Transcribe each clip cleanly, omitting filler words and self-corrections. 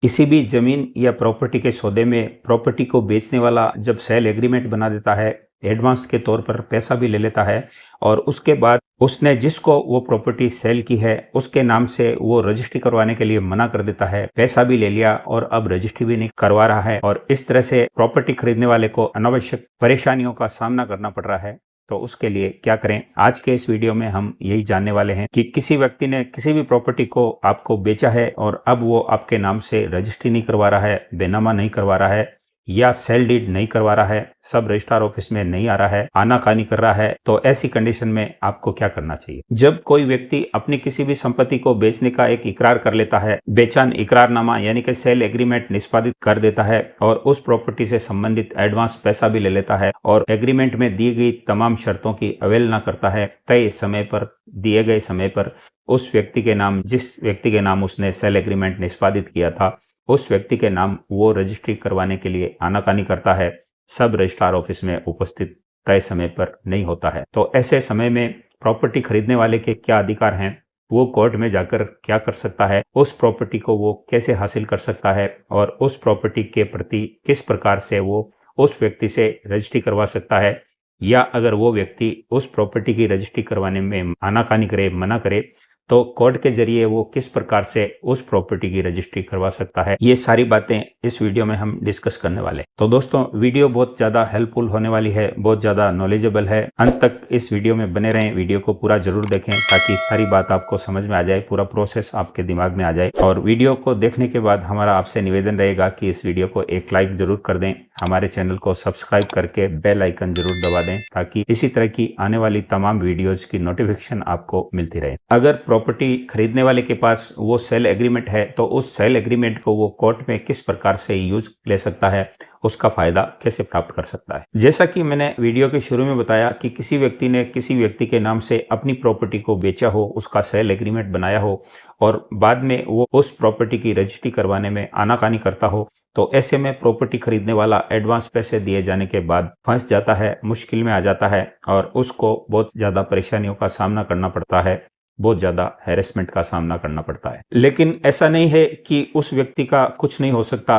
किसी भी जमीन या प्रॉपर्टी के सौदे में प्रॉपर्टी को बेचने वाला जब सेल एग्रीमेंट बना देता है, एडवांस के तौर पर पैसा भी ले लेता है और उसके बाद उसने जिसको वो प्रॉपर्टी सेल की है उसके नाम से वो रजिस्ट्री करवाने के लिए मना कर देता है, पैसा भी ले लिया और अब रजिस्ट्री भी नहीं करवा रहा है और इस तरह से प्रॉपर्टी खरीदने वाले को अनावश्यक परेशानियों का सामना करना पड़ रहा है। तो उसके लिए क्या करें, आज के इस वीडियो में हम यही जानने वाले हैं कि किसी व्यक्ति ने किसी भी प्रॉपर्टी को आपको बेचा है और अब वो आपके नाम से रजिस्ट्री नहीं करवा रहा है, बेनामा नहीं करवा रहा है या सेल डीड नहीं करवा रहा है, सब रजिस्ट्रार ऑफिस में नहीं आ रहा है, आनाकानी कर रहा है, तो ऐसी कंडीशन में आपको क्या करना चाहिए। जब कोई व्यक्ति अपनी किसी भी संपत्ति को बेचने का एक इकरार कर लेता है, बेचान इकरारनामा यानी कि सेल एग्रीमेंट निष्पादित कर देता है और उस प्रॉपर्टी से संबंधित एडवांस पैसा भी ले लेता है और एग्रीमेंट में दी गई तमाम शर्तों की अवहेलना करता है, तय समय पर दिए गए समय पर उस व्यक्ति के नाम, जिस व्यक्ति के नाम उसने सेल एग्रीमेंट निष्पादित किया था, उस व्यक्ति के नाम वो रजिस्ट्री करवाने के लिए आनाकानी करता है, सब रजिस्ट्रार ऑफिस में उपस्थित तय समय पर नहीं होता है, तो ऐसे समय में प्रॉपर्टी खरीदने वाले के क्या अधिकार हैं, वो कोर्ट में जाकर क्या कर सकता है, उस प्रॉपर्टी को वो कैसे हासिल कर सकता है और उस प्रॉपर्टी के प्रति किस प्रकार से वो उस व्यक्ति से रजिस्ट्री करवा सकता है, या अगर वो व्यक्ति उस प्रॉपर्टी की रजिस्ट्री करवाने में आनाकानी करे, मना करे, तो कोर्ट के जरिए वो किस प्रकार से उस प्रॉपर्टी की रजिस्ट्री करवा सकता है। ये सारी बातें इस वीडियो में हम डिस्कस करने वाले हैं। तो दोस्तों, वीडियो बहुत ज्यादा हेल्पफुल होने वाली है, बहुत ज्यादा नॉलेजेबल है। अंत तक इस वीडियो में बने रहें, वीडियो को पूरा जरूर देखें ताकि सारी बात आपको समझ में आ जाए, पूरा प्रोसेस आपके दिमाग में आ जाए। और वीडियो को देखने के बाद हमारा आपसे निवेदन रहेगा कि इस वीडियो को एक लाइक जरूर कर दें, हमारे चैनल को सब्सक्राइब करके बेल आइकन जरूर दबा दें ताकि इसी तरह की आने वाली तमाम वीडियोज की नोटिफिकेशन आपको मिलती रहे। अगर प्रॉपर्टी खरीदने वाले के पास वो सेल एग्रीमेंट है तो उस सेल एग्रीमेंट को वो कोर्ट में किस प्रकार से यूज ले सकता है, उसका फायदा कैसे प्राप्त कर सकता है। जैसा कि मैंने वीडियो के शुरू में बताया कि किसी व्यक्ति ने किसी व्यक्ति के नाम से अपनी प्रॉपर्टी को बेचा हो, उसका सेल एग्रीमेंट बनाया हो और बाद में वो उस प्रॉपर्टी की रजिस्ट्री करवाने में आनाकानी करता हो, तो ऐसे में प्रॉपर्टी खरीदने वाला एडवांस पैसे दिए जाने के बाद फंस जाता है, मुश्किल में आ जाता है और उसको बहुत ज्यादा परेशानियों का सामना करना पड़ता है, बहुत ज्यादा हैरेसमेंट का सामना करना पड़ता है। लेकिन ऐसा नहीं है कि उस व्यक्ति का कुछ नहीं हो सकता,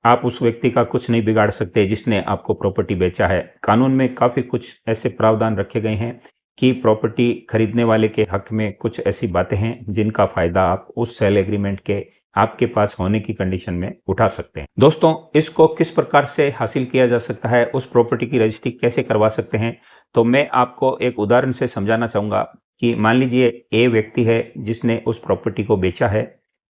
आप उस व्यक्ति का कुछ नहीं बिगाड़ सकते जिसने आपको प्रॉपर्टी बेचा है। कानून में काफी कुछ ऐसे प्रावधान रखे गए हैं कि प्रॉपर्टी खरीदने वाले के हक में कुछ ऐसी बातें हैं जिनका फायदा आप उस सेल एग्रीमेंट के आपके पास होने की कंडीशन में उठा सकते हैं। दोस्तों, इसको किस प्रकार से हासिल किया जा सकता है, उस प्रॉपर्टी की रजिस्ट्री कैसे करवा सकते हैं, तो मैं आपको एक उदाहरण से समझाना चाहूंगा कि मान लीजिए ए व्यक्ति है जिसने उस प्रॉपर्टी को बेचा है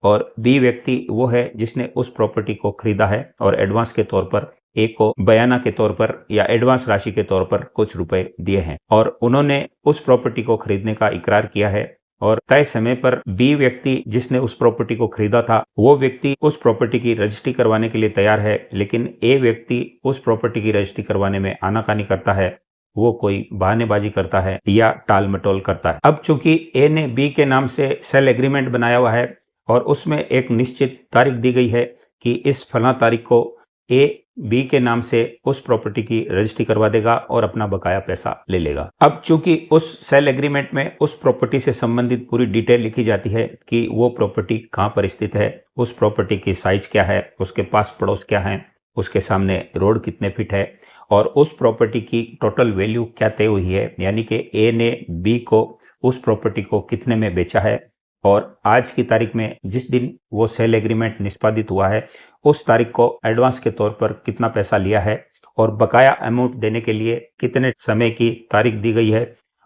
और बी व्यक्ति वो है जिसने उस प्रॉपर्टी को खरीदा है और एडवांस के तौर पर ए को बयाना के तौर पर या एडवांस राशि के तौर पर कुछ रुपए दिए हैं और उन्होंने उस प्रॉपर्टी को खरीदने का इकरार किया है और तय समय पर बी व्यक्ति जिसने उस प्रॉपर्टी को खरीदा था वो व्यक्ति उस प्रॉपर्टी की रजिस्ट्री करवाने के लिए तैयार है, लेकिन ए व्यक्ति उस प्रॉपर्टी की रजिस्ट्री करवाने में आनाकानी करता है, वो कोई बहानेबाजी करता है या टाल मटोल करता है। अब चूंकि ए ने बी के नाम से सेल एग्रीमेंट बनाया हुआ है और उसमें एक निश्चित तारीख दी गई है कि इस फला तारीख को ए बी के नाम से उस प्रॉपर्टी की रजिस्ट्री करवा देगा और अपना बकाया पैसा ले लेगा। अब चूंकि उस सेल एग्रीमेंट में उस प्रॉपर्टी से संबंधित पूरी डिटेल लिखी जाती है कि वो प्रॉपर्टी कहाँ पर स्थित है, उस प्रॉपर्टी की साइज क्या है, उसके पास पड़ोस क्या है, उसके सामने रोड कितने फीट है और उस प्रॉपर्टी की टोटल वैल्यू क्या तय हुई है, यानी कि ए ने बी को उस प्रॉपर्टी को कितने में बेचा है और आज की तारीख में जिस दिन वो सेल एग्रीमेंट निष्पादित हुआ है उस तारीख को एडवांस के तौर पर कितना पैसा लिया है और बकाया अमाउंट देने के लिए कितने समय की तारीख दी गई है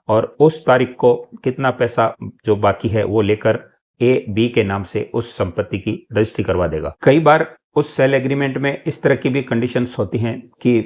और उस तारीख को कितना पैसा जो बाकी है वो लेकर ए बी के नाम से उस संपत्ति की रजिस्ट्री करवा देगा। कई बार उस सेल एग्रीमेंट में इस तरह की भी कंडीशंस होती हैं कि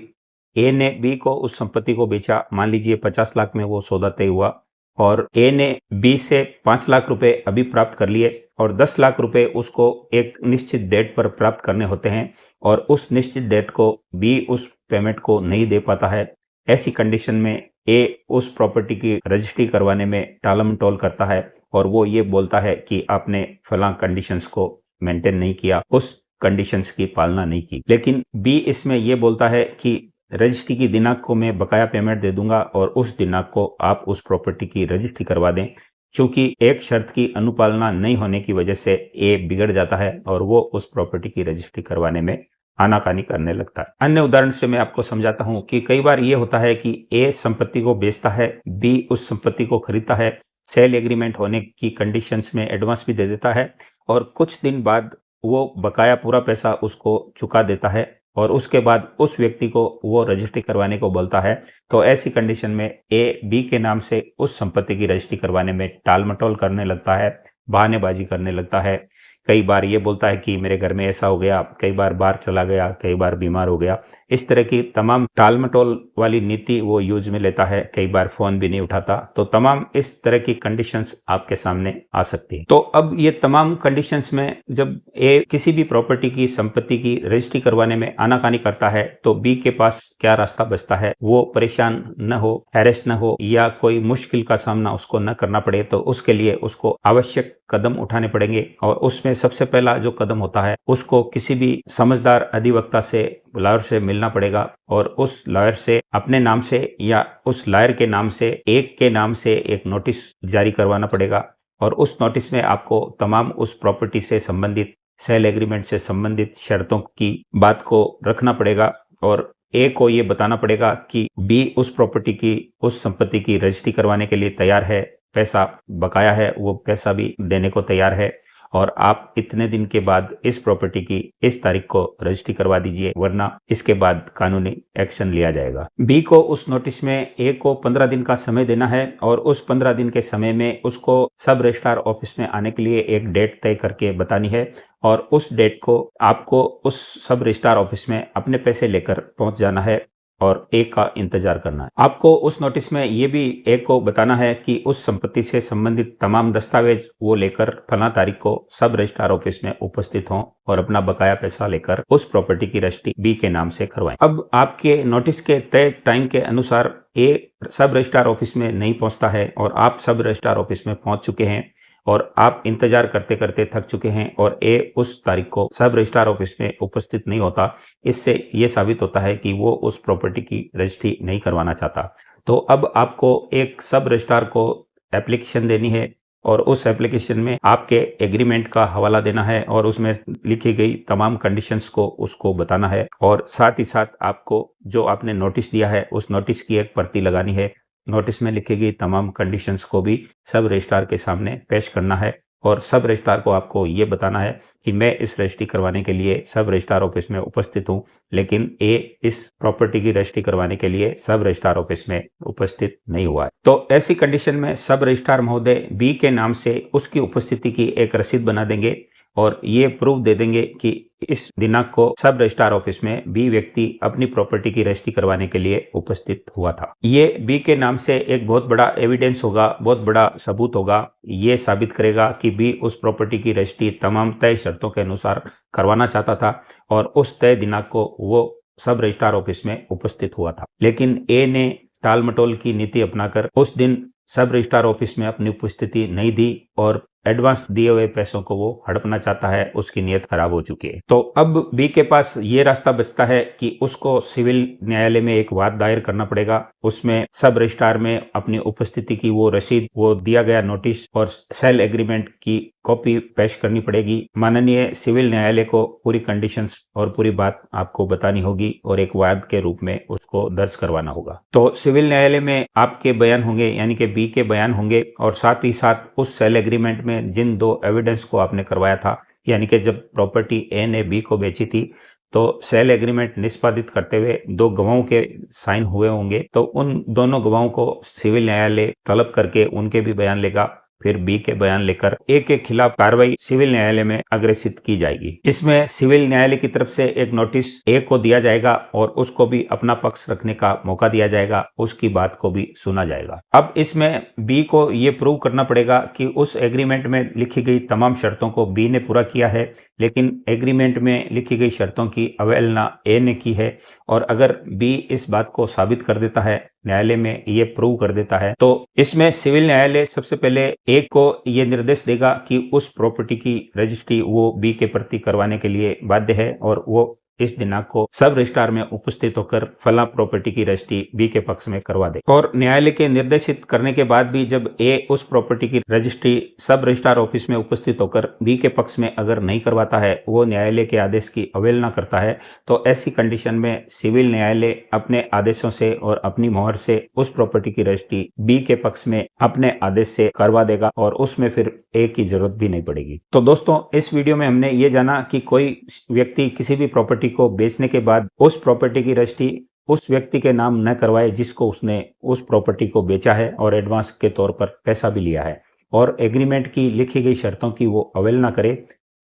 ए ने बी को उस संपत्ति को बेचा, मान लीजिए 50 लाख में वो सौदा तय हुआ और ए ने बी से 5 लाख रुपए अभी प्राप्त कर लिए और 10 लाख रुपए उसको एक निश्चित डेट पर प्राप्त करने होते हैं और उस निश्चित डेट को बी उस पेमेंट को नहीं दे पाता है। ऐसी कंडीशन में ए उस प्रॉपर्टी की रजिस्ट्री करवाने में टालमटोल करता है और वो ये बोलता है कि आपने फलां कंडीशंस को मेंटेन नहीं किया, उस कंडीशंस की पालना नहीं की। लेकिन बी इसमें ये बोलता है कि रजिस्ट्री की दिनांक को मैं बकाया पेमेंट दे दूंगा और उस दिनांक को आप उस प्रॉपर्टी की रजिस्ट्री करवा दें चूंकि एक शर्त की अनुपालना नहीं होने की वजह से ए बिगड़ जाता है और वो उस प्रॉपर्टी की रजिस्ट्री करवाने में आनाकानी करने लगता है। अन्य उदाहरण से मैं आपको समझाता हूं कि कई बार ये होता है कि ए संपत्ति को बेचता है, बी उस संपत्ति को खरीदता है, सेल एग्रीमेंट होने की कंडीशंस में एडवांस भी दे देता है और कुछ दिन बाद वो बकाया पूरा पैसा उसको चुका देता है और उसके बाद उस व्यक्ति को वो रजिस्ट्री करवाने को बोलता है। तो ऐसी कंडीशन में ए बी के नाम से उस संपत्ति की रजिस्ट्री करवाने में टाल मटोल करने लगता है, बहानेबाजी करने लगता है। कई बार ये बोलता है कि मेरे घर में ऐसा हो गया, कई बार बाहर चला गया, कई बार बीमार हो गया। इस तरह की तमाम टाल मटोल वाली नीति वो यूज में लेता है। कई बार फोन भी नहीं उठाता। तो तमाम इस तरह की कंडीशंस आपके सामने आ सकती है। तो अब ये तमाम कंडीशंस में जब ए किसी भी प्रॉपर्टी की संपत्ति की रजिस्ट्री करवाने में आनाकानी करता है तो बी के पास क्या रास्ता बचता है? वो परेशान न हो, हैरेस न हो या कोई मुश्किल का सामना उसको न करना पड़े, तो उसके लिए उसको आवश्यक कदम उठाने पड़ेंगे। और उसमें सबसे पहला जो कदम होता है, उसको किसी भी समझदार अधिवक्ता से, लॉयर से मिलना पड़ेगा और उस लॉयर से अपने नाम से या उस लॉयर के नाम से, एक के नाम से एक नोटिस जारी करवाना पड़ेगा और उस नोटिस में आपको तमाम उस प्रॉपर्टी से संबंधित, सेल एग्रीमेंट से संबंधित शर्तों की बात को रखना पड़ेगा और ए को ये बताना पड़ेगा कि बी उस प्रॉपर्टी की, उस संपत्ति की रजिस्ट्री करवाने के लिए तैयार है, पैसा बकाया है, वो पैसा भी देने को तैयार है और आप इतने दिन के बाद इस प्रॉपर्टी की इस तारीख को रजिस्ट्री करवा दीजिए, वरना इसके बाद कानूनी एक्शन लिया जाएगा। बी को उस नोटिस में ए को 15 दिन का समय देना है और उस 15 दिन के समय में उसको सब रजिस्ट्रार ऑफिस में आने के लिए एक डेट तय करके बतानी है और उस डेट को आपको उस सब रजिस्ट्रार ऑफिस में अपने पैसे लेकर पहुंच जाना है और ए का इंतजार करना है। आपको उस नोटिस में ये भी ए को बताना है कि उस संपत्ति से संबंधित तमाम दस्तावेज वो लेकर फला तारीख को सब रजिस्ट्रार ऑफिस में उपस्थित हों और अपना बकाया पैसा लेकर उस प्रॉपर्टी की रजिस्ट्री बी के नाम से करवाएं। अब आपके नोटिस के तय टाइम के अनुसार ए सब रजिस्ट्रार ऑफिस में नहीं पहुंचता है और आप सब रजिस्ट्रार ऑफिस में पहुंच चुके हैं और आप इंतजार करते करते थक चुके हैं और ए उस तारीख को सब रजिस्ट्रार ऑफिस में उपस्थित नहीं होता। इससे ये साबित होता है कि वो उस प्रॉपर्टी की रजिस्ट्री नहीं करवाना चाहता। तो अब आपको एक सब रजिस्ट्रार को एप्लीकेशन देनी है और उस एप्लीकेशन में आपके एग्रीमेंट का हवाला देना है और उसमें लिखी गई तमाम कंडीशंस को उसको बताना है और साथ ही साथ आपको जो आपने नोटिस दिया है उस नोटिस की एक प्रति लगानी है। नोटिस में लिखी गई तमाम कंडीशंस को भी सब रजिस्ट्रार के सामने पेश करना है और सब रजिस्ट्रार को आपको ये बताना है कि मैं इस रजिस्ट्री करवाने के लिए सब रजिस्ट्रार ऑफिस में उपस्थित हूँ, लेकिन ए इस प्रॉपर्टी की रजिस्ट्री करवाने के लिए सब रजिस्ट्रार ऑफिस में उपस्थित नहीं हुआ है। तो ऐसी कंडीशन में सब रजिस्ट्रार महोदय बी के नाम से उसकी उपस्थिति की एक रसीद बना देंगे और ये प्रूफ दे देंगे कि इस दिनांक को सब रजिस्ट्रार ऑफिस में बी व्यक्ति अपनी प्रॉपर्टी की रजिस्ट्री करवाने के लिए उपस्थित हुआ था। ये बी के नाम से एक बहुत बड़ा एविडेंस होगा, बहुत बड़ा सबूत होगा। ये साबित करेगा कि बी उस प्रॉपर्टी की रजिस्ट्री तमाम तय शर्तों के अनुसार करवाना चाहता था और उस तय दिनांक को वो सब रजिस्ट्रार ऑफिस में उपस्थित हुआ था। लेकिन ए ने टाल मटोल की नीति अपनाकर उस दिन सब रजिस्ट्रार ऑफिस में अपनी उपस्थिति नहीं दी और एडवांस दिए हुए पैसों को वो हड़पना चाहता है। उसकी नीयत खराब हो चुकी है। तो अब बी के पास ये रास्ता बचता है कि उसको सिविल न्यायालय में एक वाद दायर करना पड़ेगा। उसमें सब रजिस्ट्रार में अपनी उपस्थिति की वो रसीद, वो दिया गया नोटिस और सेल एग्रीमेंट की कॉपी पेश करनी पड़ेगी। माननीय सिविल न्यायालय को पूरी कंडीशंस और पूरी बात आपको बतानी होगी और एक वाद के रूप में उसको दर्ज करवाना होगा। तो सिविल न्यायालय में आपके बयान होंगे, यानी कि बी के बयान होंगे और साथ ही साथ उस सेल एग्रीमेंट में जिन दो एविडेंस को आपने करवाया था, यानी कि जब प्रॉपर्टी ए ने बी को बेची थी तो सेल एग्रीमेंट निष्पादित करते हुए दो गवाहों के साइन हुए होंगे, तो उन दोनों गवाहों को सिविल न्यायालय तलब करके उनके भी बयान लेगा। फिर बी के बयान लेकर ए के खिलाफ कार्रवाई सिविल न्यायालय में अग्रेसित की जाएगी। इसमें सिविल न्यायालय की तरफ से एक नोटिस ए को दिया जाएगा और उसको भी अपना पक्ष रखने का मौका दिया जाएगा, उसकी बात को भी सुना जाएगा। अब इसमें बी को ये प्रूव करना पड़ेगा कि उस एग्रीमेंट में लिखी गई तमाम शर्तों को बी ने पूरा किया है, लेकिन एग्रीमेंट में लिखी गई शर्तों की अवहेलना ए ने की है। और अगर बी इस बात को साबित कर देता है, न्यायालय में ये प्रूव कर देता है, तो इसमें सिविल न्यायालय सबसे पहले ए को ये निर्देश देगा कि उस प्रॉपर्टी की रजिस्ट्री वो बी के प्रति करवाने के लिए बाध्य है और वो इस दिनांक को सब रजिस्ट्रार में उपस्थित होकर फला प्रॉपर्टी की रजिस्ट्री बी के पक्ष में करवा दे। और न्यायालय के निर्देशित करने के बाद भी जब ए उस प्रॉपर्टी की रजिस्ट्री सब रजिस्ट्रार ऑफिस में उपस्थित होकर बी के पक्ष में अगर नहीं करवाता है, वो न्यायालय के आदेश की अवहेलना करता है, तो ऐसी कंडीशन में सिविल न्यायालय अपने आदेशों से और अपनी मोहर से उस प्रॉपर्टी की रजिस्ट्री बी के पक्ष में अपने आदेश से करवा देगा और उसमें फिर ए की जरूरत भी नहीं पड़ेगी। तो दोस्तों, इस वीडियो में हमने ये जाना कि कोई व्यक्ति किसी भी प्रॉपर्टी को बेचने के बाद उस प्रॉपर्टी की रजिस्ट्री उस व्यक्ति के नाम न करवाए जिसको उसने उस प्रॉपर्टी को बेचा है और एडवांस के तौर पर पैसा भी लिया है, और एग्रीमेंट की लिखी गई शर्तों की वो अवहेलना करे,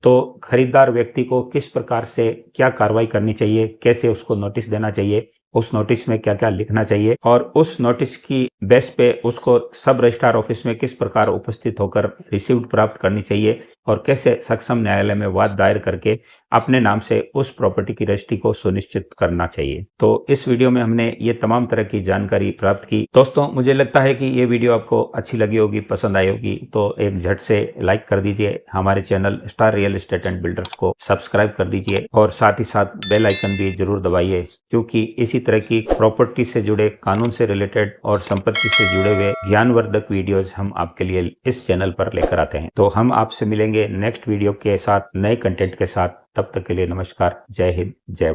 तो खरीदार व्यक्ति को किस प्रकार से क्या कार्रवाई करनी चाहिए, कैसे उसको नोटिस देना चाहिए, उस नोटिस में क्या क्या लिखना चाहिए, और उस नोटिस की बेस पे उसको सब रजिस्ट्रार ऑफिस में किस प्रकार उपस्थित होकर रिसीव्ड प्राप्त करनी चाहिए, और कैसे सक्षम न्यायालय में वाद दायर करके अपने नाम से उस प्रॉपर्टी की रजिस्ट्री को सुनिश्चित करना चाहिए। तो इस वीडियो में हमने ये तमाम तरह की जानकारी प्राप्त की। दोस्तों, मुझे लगता है कि ये वीडियो आपको अच्छी लगी होगी, पसंद आई होगी, तो एक झट से लाइक कर दीजिए, हमारे channel star real estate and builders को सब्सक्राइब कर दीजिए और साथ ही साथ बेल आइकन भी जरूर दबाइए, क्योंकि इसी तरह की प्रॉपर्टी से जुड़े, कानून से रिलेटेड और संपत्ति से जुड़े हुए ज्ञानवर्धक वीडियोज हम आपके लिए इस चैनल पर लेकर आते हैं। तो हम आपसे मिलेंगे नेक्स्ट वीडियो के साथ, नए कंटेंट के साथ। तब तक के लिए नमस्कार, जय हिंद, जय